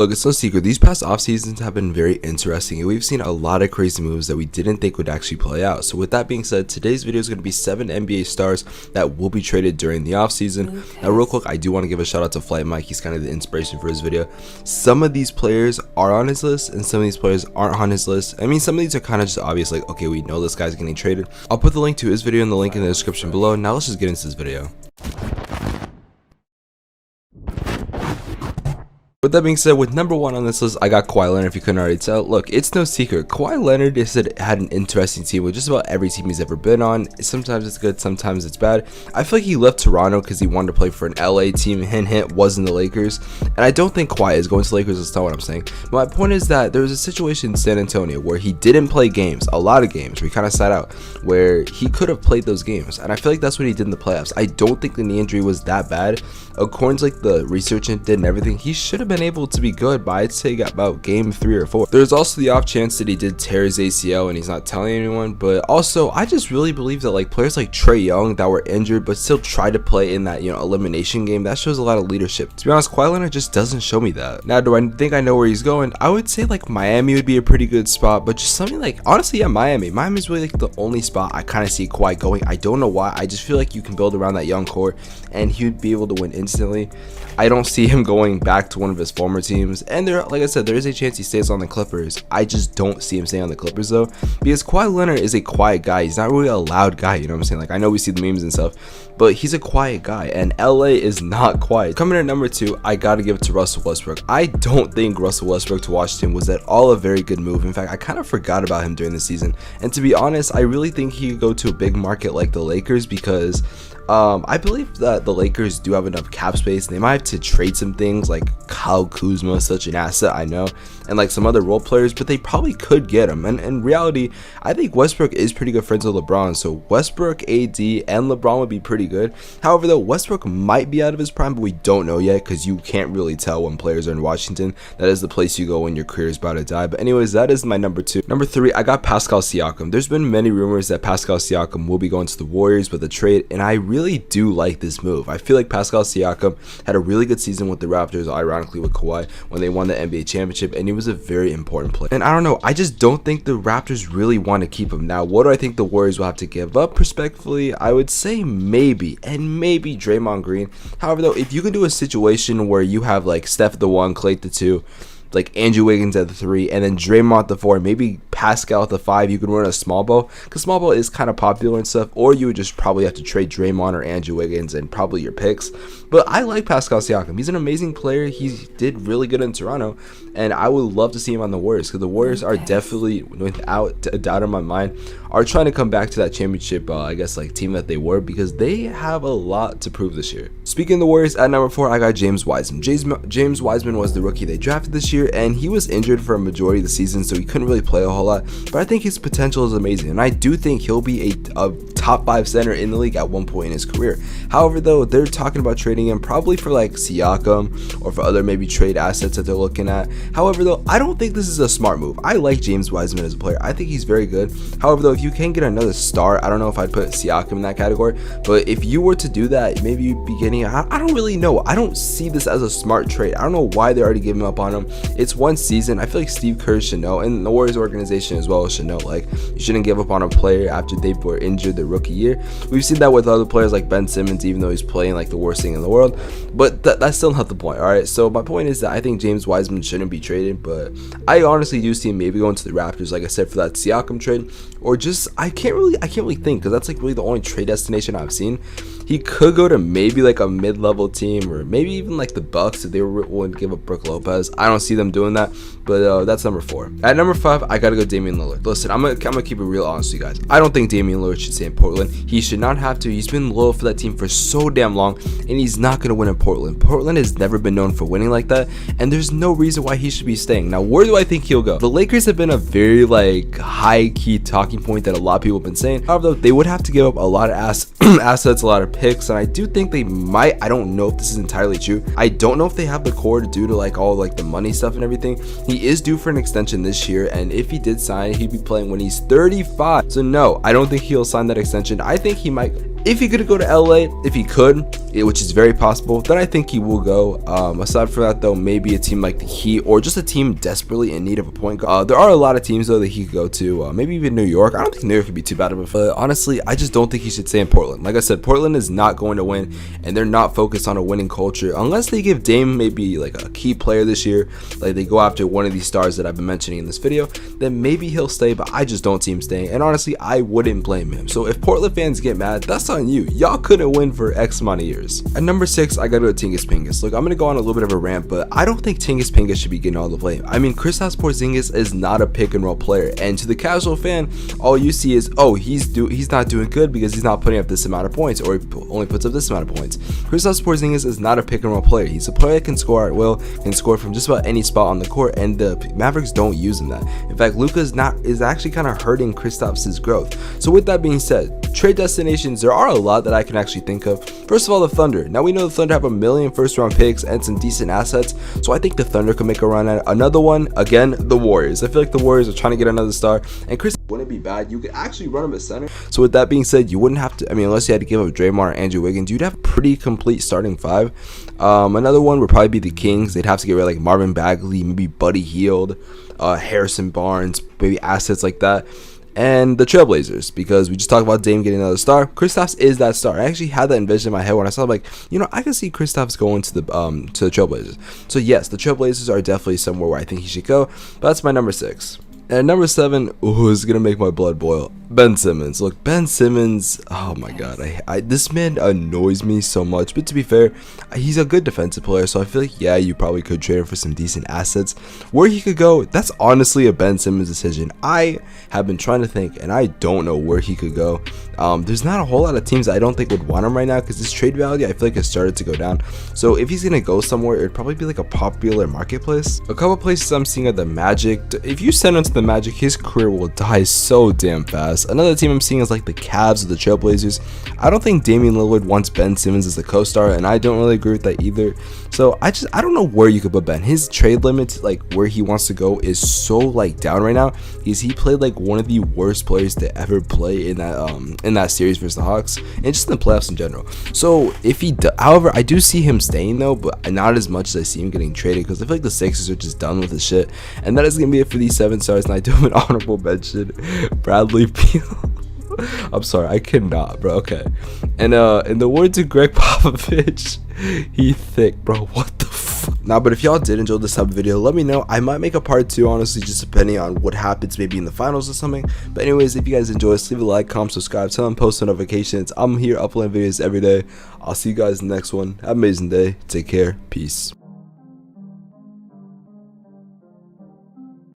Look, it's no secret, these past off seasons have been very interesting and we've seen a lot of crazy moves that we didn't think would actually play out. So with that being said, today's video is going to be 7 NBA stars that will be traded during the off season. Now real quick, I do want to give a shout out to Flight Mike. He's kind of the inspiration for his video. Some of these players are on his list and some of these players aren't on his list. I mean, some of these are kind of just obvious, like, okay, we know this guy's getting traded. I'll put the link to his video in the link in the description below. Now let's just get into this video. With that being said, with number 1 on this list, I got Kawhi Leonard, if you couldn't already tell. Look, it's no secret, Kawhi Leonard had an interesting team with just about every team he's ever been on. Sometimes it's good, sometimes it's bad. I feel like he left Toronto because he wanted to play for an LA team, hint, wasn't the Lakers. And I don't think Kawhi is going to the Lakers, that's not what I'm saying. But my point is that there was a situation in San Antonio where he didn't play games, a lot of games, where he kind of sat out, where he could have played those games. And I feel like that's what he did in the playoffs. I don't think the knee injury was that bad. According to like the research it did and everything, he should have been able to be good, but I'd say about game 3 or 4. There's also the off chance that he did tear his ACL and he's not telling anyone. But also, I just really believe that like players like Trae Young that were injured but still try to play in that, elimination game, that shows a lot of leadership. To be honest, Kawhi Leonard just doesn't show me that. Now, do I think I know where he's going? I would say like Miami would be a pretty good spot, but just something like, honestly, yeah, Miami's really like the only spot I kind of see Kawhi going. I don't know why. I just feel like you can build around that young core and he would be able to win instantly. I don't see him going back to one of his former teams, and there, like I said, there is a chance he stays on the Clippers. I just don't see him staying on the Clippers though, because Kawhi Leonard is a quiet guy. He's not really a loud guy, you know what I'm saying? Like, I know we see the memes and stuff, but he's a quiet guy, and LA is not quiet. Coming in at number 2, I gotta give it to Russell Westbrook. I don't think Russell Westbrook to Washington was at all a very good move. In fact, I kind of forgot about him during the season, and to be honest, I really think he could go to a big market like the Lakers, because I believe that the Lakers do have enough cap space. They might have to trade some things, like Kyle Kuzma, such an asset, I know, and like some other role players, but they probably could get him. And in reality, I think Westbrook is pretty good friends with LeBron, so Westbrook, AD, and LeBron would be pretty good. However, though, Westbrook might be out of his prime, but we don't know yet because you can't really tell when players are in Washington. That is the place you go when your career is about to die. But anyways, that is my number 2. Number 3, I got Pascal Siakam. There's been many rumors that Pascal Siakam will be going to the Warriors with a trade, and I really do like this move. I feel like Pascal Siakam had a really good season with the Raptors, ironically with Kawhi, when they won the NBA championship, and he was a very important player. And I don't know, I just don't think the Raptors really want to keep him. Now, what do I think the Warriors will have to give up? Respectfully, I would say maybe Draymond Green. However, though, if you can do a situation where you have like Steph at the 1, Klay at the 2, like Andrew Wiggins at the 3, and then Draymond at the 4, maybe Pascal at the 5, you could run a small ball, because small ball is kind of popular and stuff, or you would just probably have to trade Draymond or Andrew Wiggins and probably your picks. But I like Pascal Siakam. He's an amazing player. He did really good in Toronto, and I would love to see him on the Warriors, because the Warriors are definitely, without a doubt in my mind, are trying to come back to that championship, I guess, like team that they were, because they have a lot to prove this year. Speaking of the Warriors, at number 4, I got James Wiseman. James Wiseman was the rookie they drafted this year, and he was injured for a majority of the season, so he couldn't really play a whole lot, but I think his potential is amazing, and I do think he'll be a top 5 center in the league at one point in his career. However, though, they're talking about trading him probably for like Siakam or for other maybe trade assets that they're looking at. However, though, I don't think this is a smart move. I like James Wiseman as a player. I think he's very good. However, though, if you can get another star, I don't know if I'd put Siakam in that category, but if you were to do that, maybe you'd be getting, I don't really know. I don't see this as a smart trade. I don't know why they're already giving up on him. It's one season. I feel like Steve Kerr should know, and the Warriors organization as well should know, like, you shouldn't give up on a player after they were injured their rookie year. We've seen that with other players like Ben Simmons, even though he's playing like the worst thing in the world, but that's still not the point. All right, so my point is that I think James Wiseman shouldn't be traded, but I honestly do see him maybe going to the Raptors, like I said, for that Siakam trade, or just I can't really think, because that's like really the only trade destination I've seen. He could go to maybe like a mid-level team, or maybe even like the Bucks if they were willing to give up Brook Lopez. I don't see them doing that, but that's number 4. At number 5, I gotta go Damian Lillard. Listen, I'm gonna keep it real honest with you guys. I don't think Damian Lillard should stay in Portland. He should not have to. He's been loyal for that team for so damn long, and he's not gonna win in Portland. Portland has never been known for winning like that, and there's no reason why he should be staying. Now, where do I think he'll go? The Lakers have been a very like high-key talking point that a lot of people have been saying. However, they would have to give up a lot of assets, a lot of picks, and I do think they might. I don't know if this is entirely true. I don't know if they have the core to do to like all like the money stuff and everything. He is due for an extension this year, and if he did sign, he'd be playing when he's 35. So no, I don't think he'll sign that extension. I think he might If he could go to LA, if he could, which is very possible, then I think he will go. Aside from that though, maybe a team like the Heat or just a team desperately in need of a point guard. There are a lot of teams though that he could go to, maybe even New York. I don't think New York could be too bad of a fit. But honestly, I just don't think he should stay in Portland. Like I said, Portland is not going to win, and they're not focused on a winning culture unless they give Dame maybe like a key player this year, like they go after one of these stars that I've been mentioning in this video, then maybe he'll stay, but I just don't see him staying. And honestly, I wouldn't blame him. So if Portland fans get mad, that's on you. Y'all couldn't win for X amount of years. At number 6, I gotta go to Tingus Pingus. Look, I'm gonna go on a little bit of a rant, but I don't think Tingus Pingus should be getting all the blame. I mean, Kristaps Porzingis is not a pick and roll player, and to the casual fan, all you see is, oh, he's not doing good because he's not putting up this amount of points, or he only puts up this amount of points. Kristaps Porzingis is not a pick and roll player. He's a player that can score at will, can score from just about any spot on the court, and the Mavericks don't use him that. In fact, Luka is actually kind of hurting Kristaps' growth. So with that being said, trade destinations, there are a lot that I can actually think of. First of all, the Thunder. Now we know the Thunder have 1 million first-round picks and some decent assets, so I think the Thunder could make a run at it. Another one, again, the Warriors. I feel like the Warriors are trying to get another star, and Chris wouldn't be bad. You could actually run him at center. So with that being said, you wouldn't have to, I mean, unless you had to give up Draymond or Andrew Wiggins, you'd have a pretty complete starting 5. Another one would probably be the Kings. They'd have to get rid of like Marvin Bagley, maybe Buddy Hield, Harrison Barnes, maybe assets like that. And the Trailblazers, because we just talked about Dame getting another star. Kristaps is that star. I actually had that envision in my head when I saw, like, you know, I can see Kristaps going to the Trailblazers. So yes, the Trailblazers are definitely somewhere where I think he should go. But that's my number 6. And number 7, ooh, is gonna make my blood boil. Ben Simmons. Look, Ben Simmons, oh my god, this man annoys me so much. But to be fair, he's a good defensive player, so I feel like, yeah, you probably could trade him for some decent assets. Where he could go, that's honestly a Ben Simmons decision. I have been trying to think, and I don't know where he could go. There's not a whole lot of teams I don't think would want him right now, because his trade value, I feel like, has started to go down. So if he's gonna go somewhere, it'd probably be like a popular marketplace. A couple places I'm seeing are the Magic. If you send him to the Magic, his career will die so damn fast. Another team I'm seeing is like the Cavs or the Trailblazers. I don't think Damian Lillard wants Ben Simmons as the co-star, and I don't really agree with that either. So I don't know where you could put Ben. His trade limit, like where he wants to go, is so like down right now. He played like one of the worst players to ever play in that series versus the Hawks, and just in the playoffs in general. So if however, I do see him staying though, but not as much as I see him getting traded, because I feel like the Sixers are just done with his shit. And that is gonna be it for these 7 stars, and I do have an honorable mention, Bradley Beal. I'm sorry, I cannot, bro. Okay. And in the words of Greg Popovich, he thick, bro. What the fuck? Nah, but if y'all did enjoy this type of video, let me know. I might make a part 2, honestly, just depending on what happens, maybe in the finals or something. But anyways, if you guys enjoy this, leave a like, comment, subscribe, tell them, post notifications. I'm here uploading videos every day. I'll see you guys in the next one. Have an amazing day. Take care. Peace.